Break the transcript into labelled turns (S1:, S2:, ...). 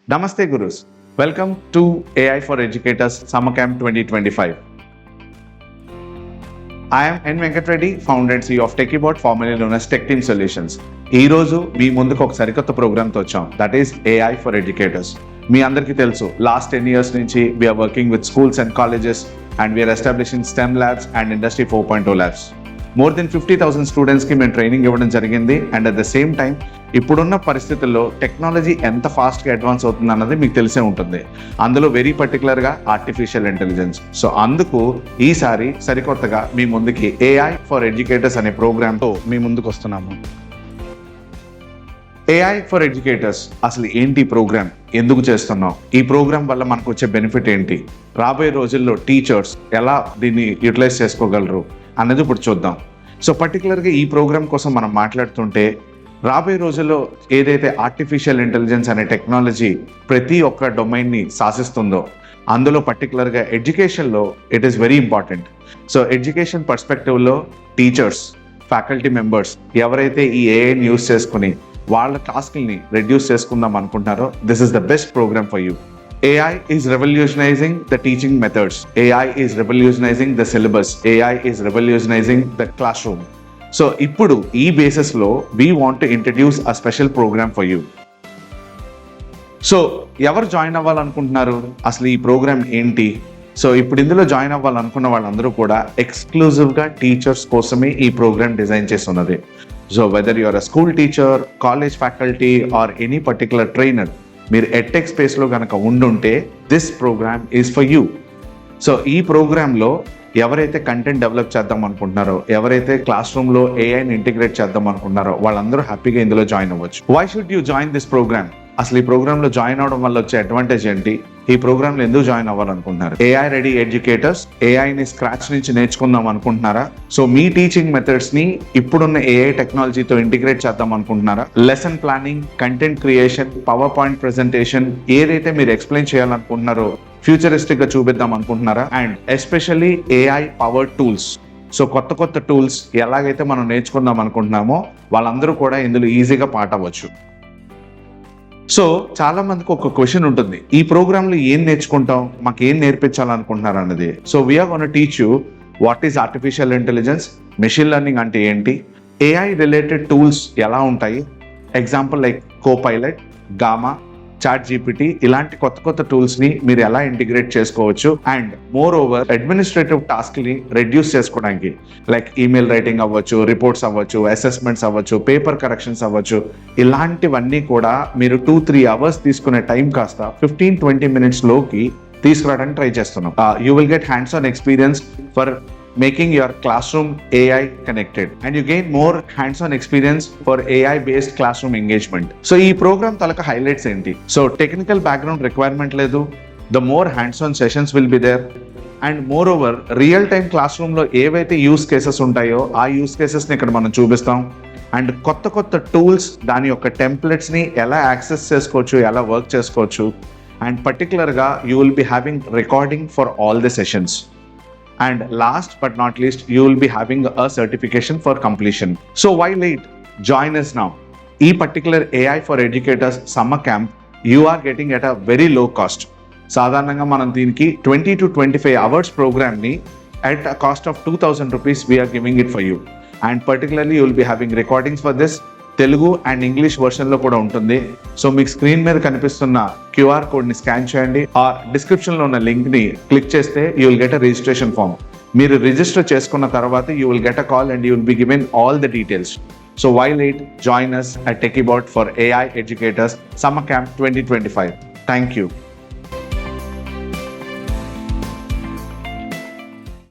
S1: Namaste Gurus. Welcome to AI for Educators Summer Camp 2025. I am N. Venkat Reddy, founder and CEO of TechieBot, formerly known as Tech Team Solutions. ఈ రోజు మీ ముందుకు ఒక సరికొత్త ప్రోగ్రామ్తో వచ్చాం, that is AI for Educators. మీ అందరికీ తెలుసు, లాస్ట్ 10 years నుంచి we're working with schools and colleges and we're establishing STEM labs and industry 4.0 labs. More than 50,000 స్టూడెంట్స్కి మేము ట్రైనింగ్ ఇవ్వడం జరిగింది. And at the same time ఇప్పుడున్న పరిస్థితుల్లో టెక్నాలజీ ఎంత ఫాస్ట్గా అడ్వాన్స్ అవుతుంది అన్నది మీకు తెలిసే ఉంటుంది. అందులో వెరీ పర్టికులర్గా ఆర్టిఫిషియల్ ఇంటెలిజెన్స్. సో అందుకు ఈసారి సరికొత్తగా మీ ముందుకి AI ఫర్ ఎడ్యుకేటర్స్ అనే ప్రోగ్రామ్తో మీ ముందుకు వస్తున్నాము. AI ఫర్ ఎడ్యుకేటర్స్ అసలు ఏంటి ప్రోగ్రామ్, ఎందుకు చేస్తున్నాం, ఈ ప్రోగ్రామ్ వల్ల మనకు వచ్చే బెనిఫిట్ ఏంటి, రాబోయే రోజుల్లో టీచర్స్ ఎలా దీన్ని యూటిలైజ్ చేసుకోగలరు అన్నది ఇప్పుడు చూద్దాం. సో పర్టికులర్గా ఈ ప్రోగ్రామ్ కోసం మనం మాట్లాడుతుంటే, రాబోయే రోజుల్లో ఏదైతే ఆర్టిఫిషియల్ ఇంటెలిజెన్స్ అనే టెక్నాలజీ ప్రతి ఒక్క డొమైన్ని శాసిస్తుందో, అందులో పర్టికులర్గా ఎడ్యుకేషన్లో it is very important. So education పర్స్పెక్టివ్లో టీచర్స్, ఫ్యాకల్టీ మెంబర్స్ ఎవరైతే ఈ ఏఐని యూస్ చేసుకుని వాళ్ళ టాస్క్ని రెడ్యూస్ చేసుకుందాం అనుకుంటున్నారో, this is the best programme for you. AI is revolutionizing the teaching methods. AI is revolutionizing the syllabus. AI is revolutionizing the classroom. So, ఇప్పుడు ఈ బేసిస్లో we want to introduce a special program for you. So ఎవరు join అవ్వాలనుకుంటున్నారు, అసలు ఈ programme ఏంటి? So ఇప్పుడు ఇందులో join అవ్వాలనుకున్న వాళ్ళందరూ కూడా ఎక్స్క్లూజివ్గా టీచర్స్ కోసమే ఈ ప్రోగ్రామ్ డిజైన్ చేస్తున్నది. So whether you're a school teacher, college faculty or any particular trainer, మీరు ఎడ్టెక్ స్పేస్లో కనుక ఉండుంటే this programme is for you. So ఈ ప్రోగ్రాంలో ఎవరైతే కంటెంట్ డెవలప్ చేద్దాం అనుకుంటున్నారో, ఎవరైతే క్లాస్ రూమ్లో ఏఐని ఇంటిగ్రేట్ చేద్దాం అనుకుంటున్నారో వాళ్ళందరూ హ్యాపీగా ఇందులో జాయిన్ అవ్వచ్చు. Why should you join this programme? అసలు ఈ ప్రోగ్రాంలో జాయిన్ అవడం వల్ల వచ్చే అడ్వాంటేజ్ ఏంటి, ఈ ప్రోగ్రాంలో ఎందుకు జాయిన్ అవ్వాలనుకుంటున్నారు? AI రెడీ ఎడ్యుకేటర్స్, ఏఐని స్క్రాచ్ నుంచి నేర్చుకుందాం అనుకుంటున్నారా? సో మీ టీచింగ్ మెథడ్స్ని ఇప్పుడున్న AI టెక్నాలజీతో ఇంటిగ్రేట్ చేద్దాం అనుకుంటున్నారా? Lesson planning, content creation, power point presentation ఏదైతే మీరు ఎక్స్ప్లెయిన్ చేయాలనుకుంటున్నారో ఫ్యూచరిస్టిక్గా చూపిద్దాం అనుకుంటున్నారా? And especially AI powered tools. So కొత్త టూల్స్ ఎలాగైతే మనం నేర్చుకుందాం అనుకుంటున్నామో వాళ్ళందరూ కూడా ఇందులో ఈజీగా పార్ట్ అవ్వచ్చు. సో చాలా మందికి ఒక క్వశ్చన్ ఉంటుంది, ఈ ప్రోగ్రాంలో ఏం నేర్చుకుంటాం, మాకు ఏం నేర్పించాలనుకుంటున్నారు అన్నది. So we're gonna teach you what is artificial intelligence, machine learning అంటే ఏంటి, AI రిలేటెడ్ టూల్స్ ఎలా ఉంటాయి, example like Copilot, Gamma, ChatGPT ఇలాంటి కొత్త టూల్స్ని మీరు ఎలా ఇంటిగ్రేట్ చేసుకోవచ్చు. అండ్ మోర్ ఓవర్ అడ్మినిస్ట్రేటివ్ టాస్క్ని రెడ్యూస్ చేసుకోవడానికి, లైక్ ఈమెయిల్ రైటింగ్ అవ్వచ్చు, రిపోర్ట్స్ అవ్వచ్చు, అసెస్మెంట్స్ అవ్వచ్చు, పేపర్ కరెక్షన్స్ అవ్వచ్చు, ఇలాంటివన్నీ కూడా మీరు 2-3 hours తీసుకునే టైం కాస్త 15-20 minutesలోకి తీసుకురావడానికి ట్రై చేస్తున్నాం. You will get hands on experience for making your classroom AI connected and you gain more hands-on experience for AI based classroom engagement. So ee program talaka highlights enti, so technical background requirement ledu, the more hands-on sessions will be there, and moreover real time classroom lo evaithe use cases untayo aa use cases ni ikkada manam chubistam. And kotta tools dani yokka templates ni ela access chesukochu, ela work chesukochu, and particular ga you will be having recording for all the sessions. And last but not least, you will be having a certification for completion. So why late? Join us now. E particular AI for Educators summer camp you are getting at a very low cost. సాధారణంగా మనం దీనికి 20 to 25 hours program ని at a cost of 2,000 rupees we are giving it for you. And particularly you will be having recordings for this. Telugu and English వర్షన్లో కూడా ఉంటుంది. So మీకు screen మీద కనిపిస్తున్న QR కోడ్ని స్కాన్ చేయండి, ఆ డిస్క్రిప్షన్లో ఉన్న లింక్ని క్లిక్ చేస్తే you will get a registration form. మీరు రిజిస్టర్ చేసుకున్న తర్వాత you will get a call and you will be given all the details. So why late? Join us at TechieBot for AI Educators Summer Camp 2025. Thank you.